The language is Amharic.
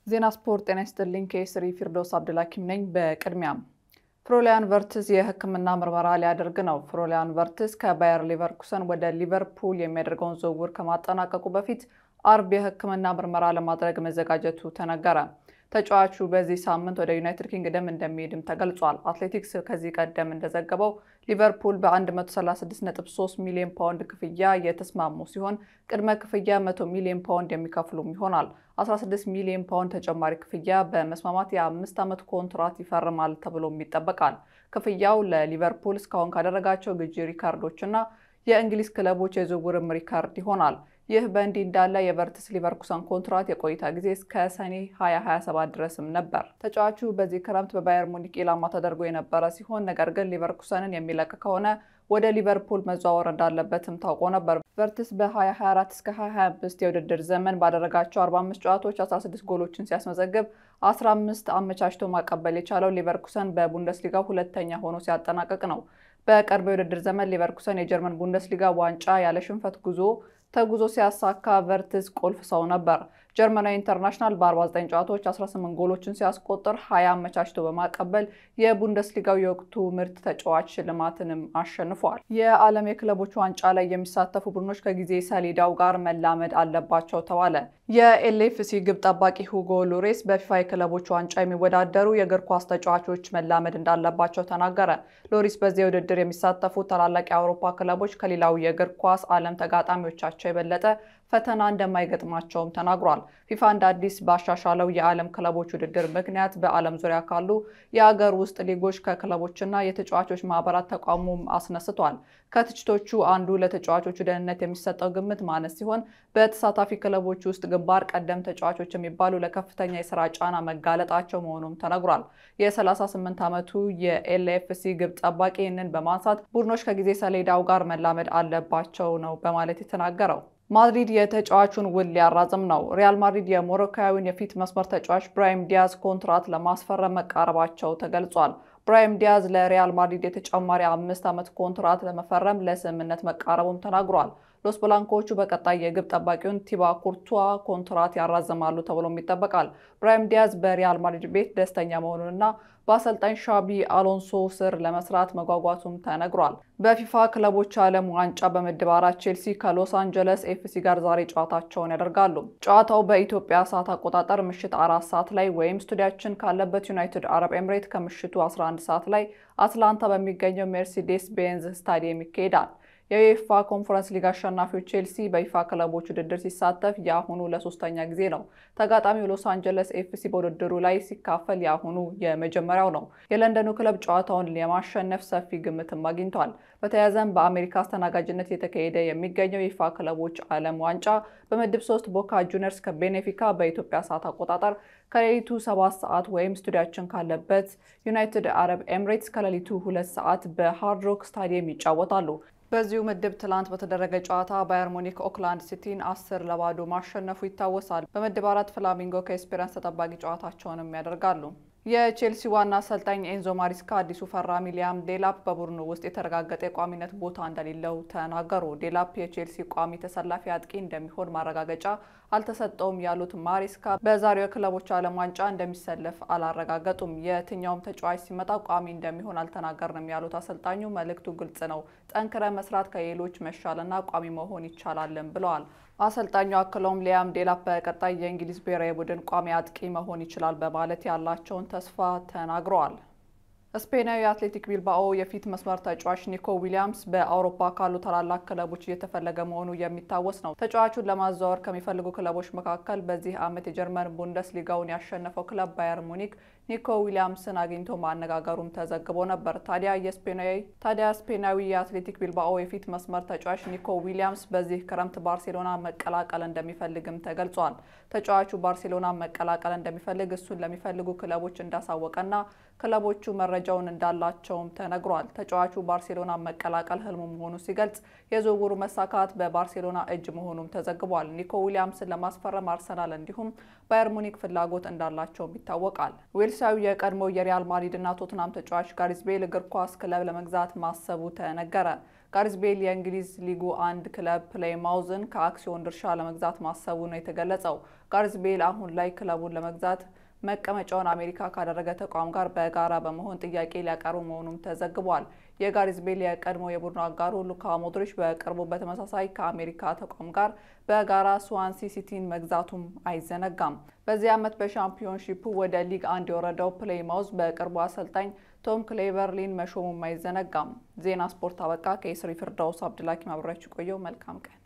ዜና ስፖርት ጤና ይስጥልኝ ከኤስሪ ፊርዶስ አብዱላኪም ነኝ። በቅድሚያም ፍሎሪያን ቨርትዝ የሕክምና ምርመራ ሊያደርግ ነው። ፍሎሪያን ቨርትዝ ከባየር ሊቨርኩሰን ወደ ሊቨርፑል የሚያደርገውን ዝውውር ከማጠናቀቁ በፊት አርብ የሕክምና ምርመራ ለማድረግ መዘጋጀቱ ተነገረ። ተጫዋቹ በዚህ ሳምንት ወደ ዩናይትድ ኪንግደም እንደሚሄድም ተገልጿል። አትሌቲክስ ከዚህ ቀደም እንደዘገበው ሊቨርፑል በ136.3 ሚሊዮን ፓውንድ ክፍያ የተስማሙ ሲሆን ቅድመ ክፍያ 100 ሚሊዮን ፓውንድ የሚከፍሉም ይሆናል። 16 ሚሊዮን ፓውንድ ተጨማሪ ክፍያ በመስማማት የ5 ዓመት ኮንትራት ይፈርማል ተብሎም ይጠበቃል። ክፍያው ለሊቨርፑል እስካሁን ካደረጋቸው ግዢ ሪካርዶችና የእንግሊዝ ክለቦች የዝውውርም ሪካርድ ይሆናል። ይህ በእንዲህ እንዳለ የቨርትዝ ሊቨርኩሰን ኮንትራት የቆይታ ጊዜ እስከ ሰኔ 2027 ድረስም ነበር። ተጫዋቹ በዚህ ክረምት በባየር ሙኒክ ኢላማ ተደርጎ የነበረ ሲሆን ነገር ግን ሊቨርኩሰንን የሚለቅ ከሆነ ወደ ሊቨርፑል መዘዋወር እንዳለበትም ታውቆ ነበር። ቨርትዝ በ2024 እስከ 2025 የውድድር ዘመን ባደረጋቸው 45 ጨዋታዎች 16 ጎሎችን ሲያስመዘግብ 15 አመቻችቶ ማቀበል የቻለው ሊቨርኩሰን በቡንደስሊጋው ሁለተኛ ሆኖ ሲያጠናቅቅ ነው። በቀድሞ የውድድር ዘመን ሊቨርኩሰን የጀርመን ቡንደስሊጋ ዋንጫ ያለ ሽንፈት ተጉዞ ሲያሳካ ቨርትዝ ቁልፍ ሰው ነበር። ጀርመናዊ ኢንተርናሽናል በ49 ጨዋታዎች 18 ጎሎችን ሲያስቆጥር 20 አመቻችቶ በማቀበል የቡንደስሊጋው የወቅቱ ምርጥ ተጫዋች ሽልማትንም አሸንፏል። የዓለም የክለቦች ዋንጫ ላይ የሚሳተፉ ቡድኖች ከጊዜ ሰሌዳው ጋር መላመድ አለባቸው ተባለ። የኤልኤፍሲ ግብ ጠባቂ ሁጎ ሎሬስ በፊፋ የክለቦች ዋንጫ የሚወዳደሩ የእግር ኳስ ተጫዋቾች መላመድ እንዳለባቸው ተናገረ። ሎሬስ በዚህ ውድድር የሚሳተፉ ታላላቅ የአውሮፓ ክለቦች ከሌላው የእግር ኳስ ዓለም ተጋጣሚዎቻቸው የበለጠ ፈተና እንደማይገጥማቸውም ተናግሯል። ፊፋ እንደ አዲስ ባሻሻለው የዓለም ክለቦች ውድድር ምክንያት በዓለም ዙሪያ ካሉ የአገር ውስጥ ሊጎች ከክለቦችና የተጫዋቾች ማህበራት ተቃውሞም አስነስቷል። ከትችቶቹ አንዱ ለተጫዋቾቹ ደህንነት የሚሰጠው ግምት ማነስ ሲሆን በተሳታፊ ክለቦች ውስጥ ግንባር ቀደም ተጫዋቾች የሚባሉ ለከፍተኛ የስራ ጫና መጋለጣቸው መሆኑም ተነግሯል። የ38 ዓመቱ የኤልኤፍሲ ግብ ጠባቂ ይህንን በማንሳት ቡድኖች ከጊዜ ሰሌዳው ጋር መላመድ አለባቸው ነው በማለት የተናገረው። ማድሪድ የተጫዋቹን ውል ሊያራዝም ነው። ሪያል ማድሪድ የሞሮካዊውን የፊት መስመር ተጫዋች ብራሂም ዲያዝ ኮንትራት ለማስፈረም መቃረባቸው ተገልጿል። ብራሂም ዲያዝ ለሪያል ማድሪድ የተጨማሪ 5 ዓመት ኮንትራት ለመፈረም ለስምምነት መቃረቡም ተናግሯል። ሎስ ብላንኮቹ በቀጣይ የግብ ጠባቂውን ቲባ ኩርቷ ኮንትራት ያራዝማሉ ተብሎም ይጠበቃል። ብራሂም ዲያዝ በሪያል ማድሪድ ቤት ደስተኛ መሆኑንና በአሰልጣኝ ሻቢ አሎንሶ ስር ለመስራት መጓጓቱም ተነግሯል። በፊፋ ክለቦች ዓለም ዋንጫ በምድብ 4 ቼልሲ ከሎስ አንጀለስ ኤፍሲ ጋር ዛሬ ጨዋታቸውን ያደርጋሉ። ጨዋታው በኢትዮጵያ ሰዓት አቆጣጠር ምሽት 4 ሰዓት ላይ ወይም ስቱዲያችን ካለበት ዩናይትድ አረብ ኤምሬት ከምሽቱ 11 ሰዓት ላይ አትላንታ በሚገኘው ሜርሲዴስ ቤንዝ ስታዲየም ይካሄዳል። የዩኤፋ ኮንፈረንስ ሊግ አሸናፊው ቼልሲ በይፋ ክለቦች ውድድር ሲሳተፍ የአሁኑ ለሶስተኛ ጊዜ ነው። ተጋጣሚው ሎስ አንጀለስ ኤፍሲ በውድድሩ ላይ ሲካፈል የአሁኑ የመጀመሪያው ነው። የለንደኑ ክለብ ጨዋታውን ለማሸነፍ ሰፊ ግምትም አግኝቷል። በተያያዘም በአሜሪካ አስተናጋጅነት የተካሄደ የሚገኘው የይፋ ክለቦች ዓለም ዋንጫ በምድብ 3 ቦካ ጁኒየርስ ከቤኔፊካ በኢትዮጵያ ሰዓት አቆጣጠር ከሌሊቱ 7 ሰዓት ወይም ስቱዲያችን ካለበት ዩናይትድ አረብ ኤምሬትስ ከሌሊቱ 2 ሰዓት በሃርድ ሮክ ስታዲየም ይጫወታሉ። በዚሁ ምድብ ትላንት በተደረገ ጨዋታ ባየር ሙኒክ ኦክላንድ ሲቲን 10-0 ማሸነፉ ይታወሳል። በምድብ 4 ፍላሚንጎ ከኤስፔራንስ ተጠባቂ ጨዋታቸውንም ያደርጋሉ። የቼልሲ ዋና አሰልጣኝ ኤንዞ ማሪስካ አዲሱ ፈራሚ ሊያም ዴላፕ በቡድኑ ውስጥ የተረጋገጠ የቋሚነት ቦታ እንደሌለው ተናገሩ። ዴላፕ የቼልሲ ቋሚ ተሰላፊ አጥቂ እንደሚሆን ማረጋገጫ አልተሰጠውም ያሉት ማሪስካ በዛሬው የክለቦች ዓለም ዋንጫ እንደሚሰለፍ አላረጋገጡም። የትኛውም ተጫዋች ሲመጣ ቋሚ እንደሚሆን አልተናገርንም ያሉት አሰልጣኙ መልእክቱ ግልጽ ነው፣ ጠንክረ መስራት ከሌሎች መሻልና ቋሚ መሆን ይቻላልም ብለዋል። አሰልጣኙ አክለውም ሊያም ዴላፕ በቀጣይ የእንግሊዝ ብሔራዊ ቡድን ቋሚ አጥቂ መሆን ይችላል በማለት ያላቸውን ተስፋ ተናግረዋል። ስፔናዊ አትሌቲክ ቢልባኦ የፊት መስመር ተጫዋች ኒኮ ዊሊያምስ በአውሮፓ ካሉ ታላላቅ ክለቦች እየተፈለገ መሆኑ የሚታወስ ነው። ተጫዋቹን ለማዘዋወር ከሚፈልጉ ክለቦች መካከል በዚህ ዓመት የጀርመን ቡንደስሊጋውን ያሸነፈው ክለብ ባየር ሙኒክ ኒኮ ዊሊያምስን አግኝቶ ማነጋገሩም ተዘግቦ ነበር። ታዲያ ስፔናዊ የአትሌቲክ ቢልባኦ የፊት መስመር ተጫዋች ኒኮ ዊሊያምስ በዚህ ክረምት ባርሴሎና መቀላቀል እንደሚፈልግም ተገልጿል። ተጫዋቹ ባርሴሎና መቀላቀል እንደሚፈልግ እሱን ለሚፈልጉ ክለቦች እንዳሳወቀና ክለቦቹ መረጃውን እንዳላቸውም ተነግሯል። ተጫዋቹ ባርሴሎና መቀላቀል ህልሙ መሆኑ ሲገልጽ የዝውውሩ መሳካት በባርሴሎና እጅ መሆኑም ተዘግቧል። ኒኮ ዊሊያምስን ለማስፈረም አርሰናል እንዲሁም ባየር ሙኒክ ፍላጎት እንዳላቸውም ይታወቃል። ዌልሳዊ የቀድሞ የሪያል ማድሪድ እና ቶትናም ተጫዋች ጋሪዝ ቤል እግር ኳስ ክለብ ለመግዛት ማሰቡ ተነገረ። ጋሪዝ ቤል የእንግሊዝ ሊጉ 1 ክለብ ፕሌይማውዝን ከአክሲዮን ድርሻ ለመግዛት ማሰቡ ነው የተገለጸው። ጋሪዝ ቤል አሁን ላይ ክለቡን ለመግዛት መቀመጫውን አሜሪካ ካደረገ ተቋም ጋር በጋራ በመሆን ጥያቄ ሊያቀርቡ መሆኑም ተዘግቧል። የጋሪዝ ቤል የቀድሞ የቡድኑ አጋሩ ሉካ ሞድሪች በቅርቡ በተመሳሳይ ከአሜሪካ ተቋም ጋር በጋራ ስዋንሲ ሲቲን መግዛቱም አይዘነጋም። በዚህ ዓመት በሻምፒዮንሺፑ ወደ ሊግ 1 የወረደው ፕሌይማውዝ በቅርቡ አሰልጣኝ ቶም ክሌቨርሊን መሾሙም አይዘነጋም። ዜና ስፖርት አበቃ። ከኢስሪ ፊርዳውስ አብዱላኪ ማብራሪያችሁ ቆየው። መልካም ቀን።